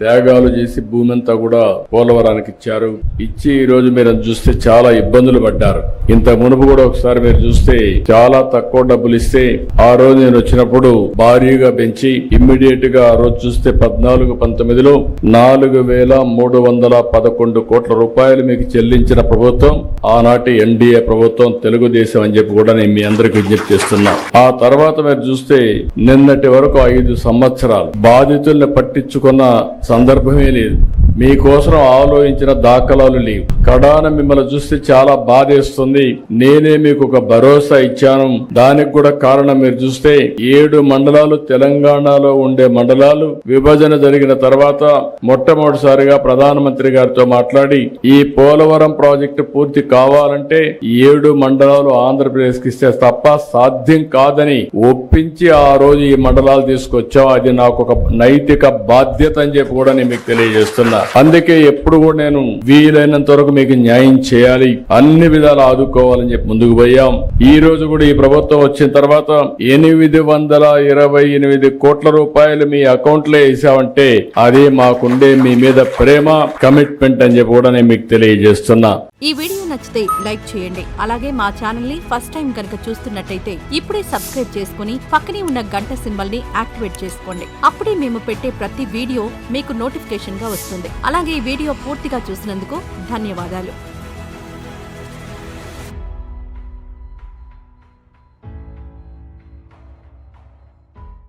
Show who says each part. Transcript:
Speaker 1: త్యాగాలు చేసి భూమి అంతా కూడా పోలవరానికి ఇచ్చారు. ఇచ్చి ఈ రోజు మీరు చూస్తే చాలా ఇబ్బందులు పడ్డారు. ఇంత మునుపు కూడా ఒకసారి మీరు చూస్తే చాలా తక్కువ డబ్బులు ఇస్తే ఆ రోజు నేను వచ్చినప్పుడు భారీగా పెంచి ఇమ్మీడియట్ గా ఆ రోజు చూస్తే 14-19లో 4,311 కోట్ల రూపాయలు మీకు చెల్లించిన ప్రభుత్వం ఆనాటి ఎన్డీఏ ప్రభుత్వం, తెలుగుదేశం అని చెప్పి కూడా నేను మీ అందరికి విజ్ఞప్తి చేస్తున్నా. ఆ తర్వాత మీరు చూస్తే నిన్నటి వరకు 5 సంవత్సరాలు బాధితుల్ని పట్టించుకున్న సందర్భమే లేదు. మీకోసం ఆలోచించిన దాఖలాలు లేవు. కడాన మిమ్మల్ని చూస్తే చాలా బాధేస్తుంది. నేనే మీకు ఒక భరోసా ఇచ్చాను. దానికి కూడా కారణం మీరు చూస్తే 7 మండలాలు తెలంగాణలో ఉండే మండలాలు విభజన జరిగిన తర్వాత మొట్టమొదటిసారిగా ప్రధానమంత్రి గారితో మాట్లాడి ఈ పోలవరం ప్రాజెక్టు పూర్తి కావాలంటే 7 మండలాలు ఆంధ్రప్రదేశ్ కి ఇస్తే తప్ప సాధ్యం కాదని ఒప్పించి ఆ రోజు ఈ మండలాలు తీసుకొచ్చాం. అది నాకు ఒక నైతిక బాధ్యత అని చెప్పి కూడా నేను మీకు తెలియజేస్తున్నా. అందుకే ఎప్పుడు కూడా నేను వీలైనంత వరకు మీకు న్యాయం చేయాలి, అన్ని విధాలు ఆదుకోవాలని చెప్పి ముందుకు పోయాం. ఈ రోజు కూడా ఈ ప్రభుత్వం వచ్చిన తర్వాత 828 కోట్ల రూపాయలు మీ అకౌంట్ లో వేసామంటే అదే మాకుండే మీ మీద ప్రేమ, కమిట్మెంట్ అని చెప్పి కూడా నేను మీకు తెలియజేస్తున్నా.
Speaker 2: ఈ వీడియో నచ్చితే లైక్ చేయండి. అలాగే మా ఛానల్ ని ఫస్ట్ టైం కనుక చూస్తున్నట్టయితే ఇప్పుడే సబ్స్క్రైబ్ చేసుకుని పక్కనే ఉన్న గంట సింబల్ ని యాక్టివేట్ చేసుకోండి. అప్పుడే మేము పెట్టే ప్రతి వీడియో మీకు నోటిఫికేషన్ గా వస్తుంది. అలాగే ఈ వీడియో పూర్తిగా చూసినందుకు ధన్యవాదాలు.